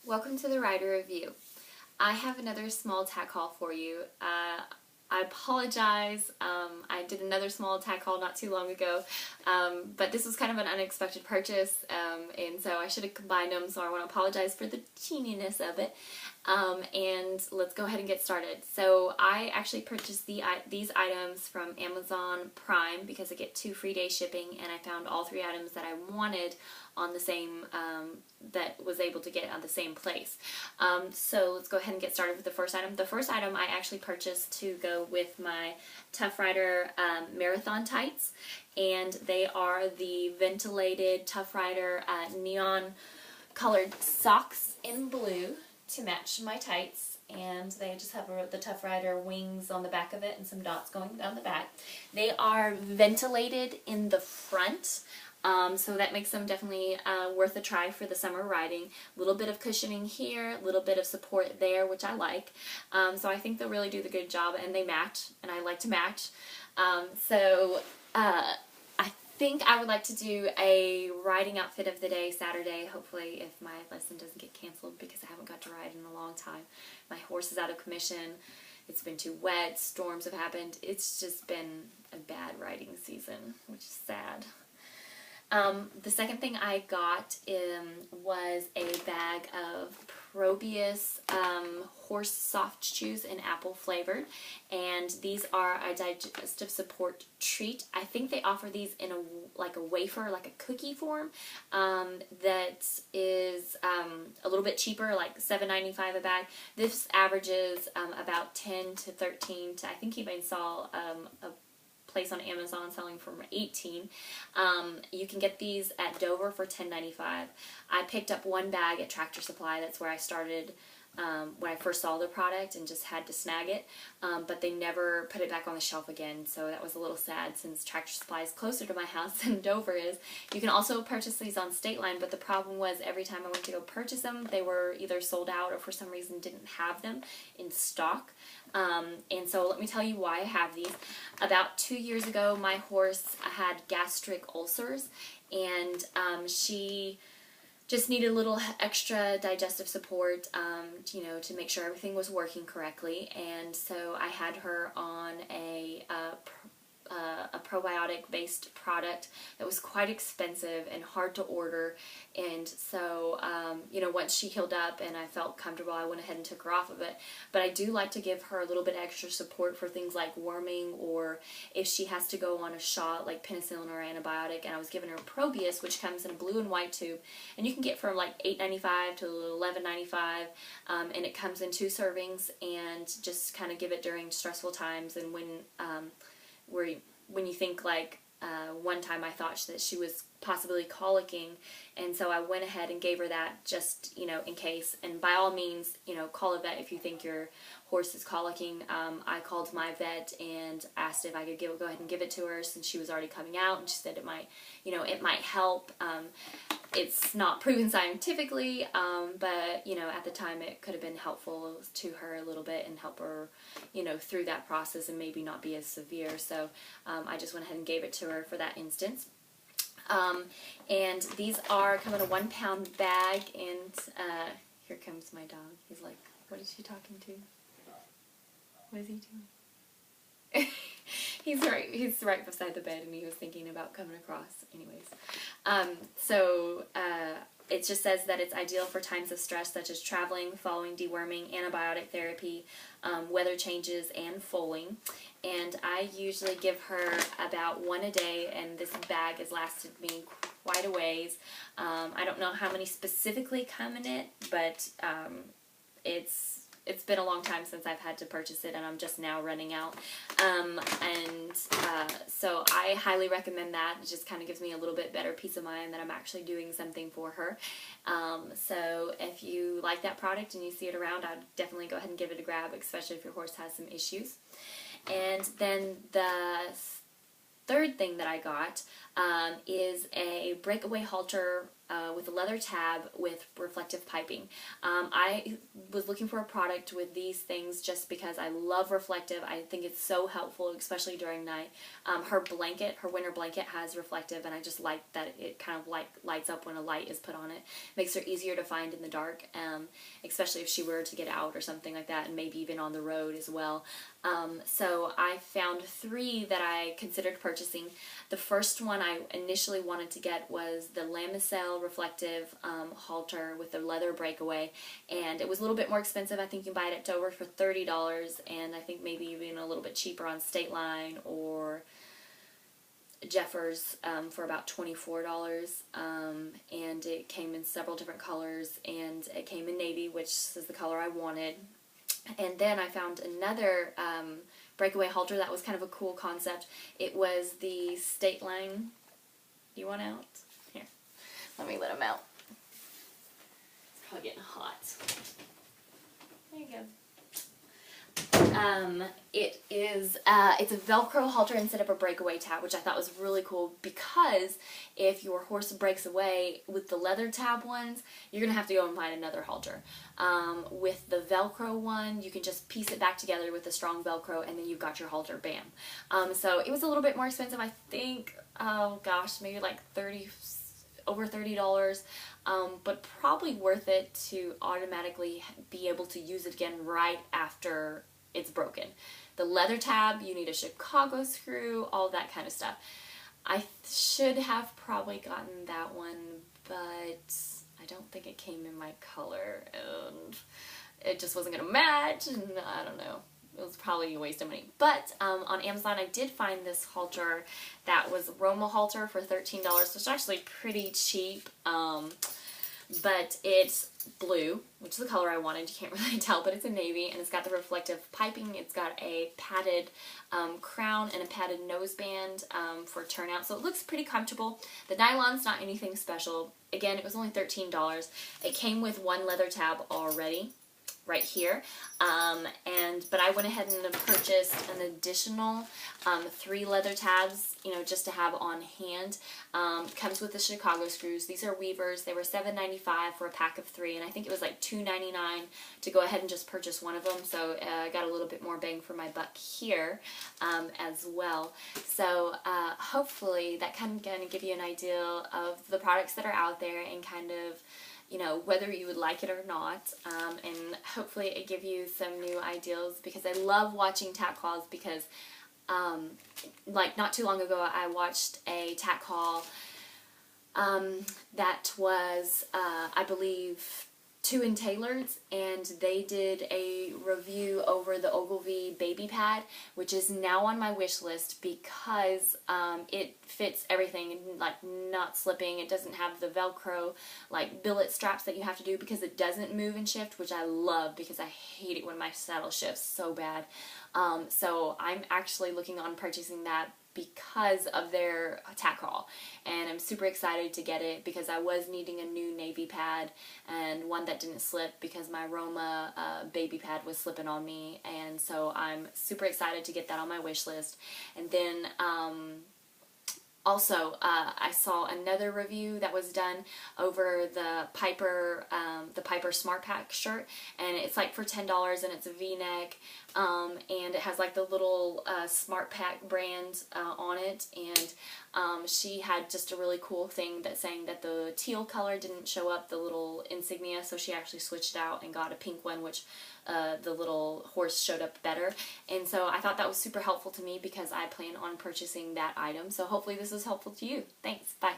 Welcome to the Rider Review. I have another small tack haul for you. I apologize. I did another small tack haul not too long ago, but this was kind of an unexpected purchase, and so I should have combined them, so I want to apologize for the teeniness of it. And let's go ahead and get started. So I actually purchased these items from Amazon Prime because I get 2 free day shipping, and I found all 3 items that I wanted on the same, that was able to get on the same place. So let's go ahead and get started with the first item. The first item I actually purchased to go with my Tough Rider marathon tights, and they are the ventilated Tough Rider neon colored socks in blue to match my tights, and they just have the Tough Rider wings on the back of it and some dots going down the back. They are ventilated in the front, so that makes them definitely worth a try for the summer riding. A little bit of cushioning here, a little bit of support there, which I like. So I think they'll really do the good job, and they match, and I like to match. I think I would like to do a riding outfit of the day Saturday, hopefully, if my lesson doesn't get canceled, because I haven't got to ride in a long time. My horse is out of commission. It's been too wet. Storms have happened. It's just been a bad riding season, which is sad. The second thing I got was a bag of Probius horse soft chews in apple flavored, and these are a digestive support treat. I think they offer these in like a wafer, like a cookie form, that is a little bit cheaper, like $7.95 a bag. This averages about 10 to 13 to, I think even saw a place on Amazon selling for 18. You can get these at Dover for $10.95. I picked up one bag at Tractor Supply. That's where I started when I first saw the product and just had to snag it, but they never put it back on the shelf again, so that was a little sad since Tractor Supply is closer to my house than Dover is. You can also purchase these on State Line, but the problem was every time I went to go purchase them, they were either sold out or for some reason didn't have them in stock. And so let me tell you why I have these. About 2 years ago, my horse had gastric ulcers, and she just needed a little extra digestive support, you know, to make sure everything was working correctly. And so I had her on a probiotic-based product that was quite expensive and hard to order. And so, you know, once she healed up and I felt comfortable, I went ahead and took her off of it. But I do like to give her a little bit extra support for things like worming, or if she has to go on a shot like penicillin or antibiotic. And I was giving her Probius, which comes in a blue and white tube, and you can get from like $8.95 to $11.95, and it comes in 2 servings, and just kind of give it during stressful times and when you think, like, one time I thought that she was possibly colicking, and so I went ahead and gave her that just, you know, in case. And by all means, you know, call a vet if you think your horse is colicking. I called my vet and asked if I could go ahead and give it to her since she was already coming out, and she said it might, you know, it might help. It's not proven scientifically, but, you know, at the time it could have been helpful to her a little bit and help her, you know, through that process and maybe not be as severe. So I just went ahead and gave it to her for that instance. And these come in a 1-pound bag, and here comes my dog. He's like, what is she talking to? What is he doing? He's right beside the bed, and he was thinking about coming across. Anyways, it just says that it's ideal for times of stress such as traveling, following deworming, antibiotic therapy, weather changes, and foaling. And I usually give her about 1 a day, and this bag has lasted me quite a ways. I don't know how many specifically come in it, but it's been a long time since I've had to purchase it, and I'm just now running out. So I highly recommend that. It just kind of gives me a little bit better peace of mind that I'm actually doing something for her. So if you like that product and you see it around, I'd definitely go ahead and give it a grab, especially if your horse has some issues. And then the third thing that I got is a breakaway halter with a leather tab with reflective piping. I was looking for a product with these things just because I love reflective. I think it's so helpful, especially during night. Her winter blanket has reflective, and I just like that it kind of lights up when a light is put on it. Makes her easier to find in the dark, especially if she were to get out or something like that, and maybe even on the road as well. So I found 3 that I considered purchasing. The first one I initially wanted to get was the Lamiselle reflective halter with the leather breakaway, and it was a little bit more expensive. I think you can buy it at Dover for $30, and I think maybe even a little bit cheaper on State Line or Jeffers for about $24, and it came in several different colors, and it came in navy, which is the color I wanted. And then I found another breakaway halter that was kind of a cool concept. It was the State Line. You want out? Here, let me let him out. It's probably getting hot. There you go. It's a Velcro halter instead of a breakaway tab, which I thought was really cool, because if your horse breaks away with the leather tab ones, you're going to have to go and find another halter. With the Velcro one, you can just piece it back together with a strong Velcro, and then you've got your halter, bam. So it was a little bit more expensive, I think, oh gosh, maybe like over $30, but probably worth it to automatically be able to use it again right after it's broken. The leather tab, you need a Chicago screw, all that kind of stuff. I should have probably gotten that one, but I don't think it came in my color, and it just wasn't going to match, and I don't know. It was probably a waste of money. But on Amazon, I did find this halter that was a Roma halter for $13, which is actually pretty cheap. But it's blue, which is the color I wanted. You can't really tell, but it's a navy, and it's got the reflective piping. It's got a padded crown and a padded noseband for turnout, so it looks pretty comfortable. The nylon's not anything special. Again, it was only $13. It came with one leather tab already, right here, but I went ahead and purchased an additional 3 leather tabs, just to have on hand. Comes with the Chicago screws. These are weavers. They were $7.95 for a pack of 3, and I think it was like $2.99 to go ahead and just purchase one of them, so I got a little bit more bang for my buck here as well. So hopefully that kind of going to give you an idea of the products that are out there, and kind of whether you would like it or not, and hopefully it give you some new ideas, because I love watching tack hauls, because like not too long ago I watched a tack haul that was I believe 2 in Taylor's, and they did a review over the Ogilvy baby pad, which is now on my wish list, because it fits everything, like not slipping. It doesn't have the Velcro like billet straps that you have to do, because it doesn't move and shift, which I love, because I hate it when my saddle shifts so bad. So I'm actually looking on purchasing that because of their tack haul, and I'm super excited to get it, because I was needing a new navy pad and one that didn't slip, because my Roma baby pad was slipping on me, and so I'm super excited to get that on my wish list. And then also, I saw another review that was done over the Piper Smart Pack shirt, and it's like for $10, and it's a V-neck, and it has like the little Smart Pack brand on it, and she had just a really cool thing that saying that the teal color didn't show up, the little insignia, so she actually switched out and got a pink one, which the little horse showed up better. And so I thought that was super helpful to me, because I plan on purchasing that item. So hopefully this is helpful to you. Thanks. Bye.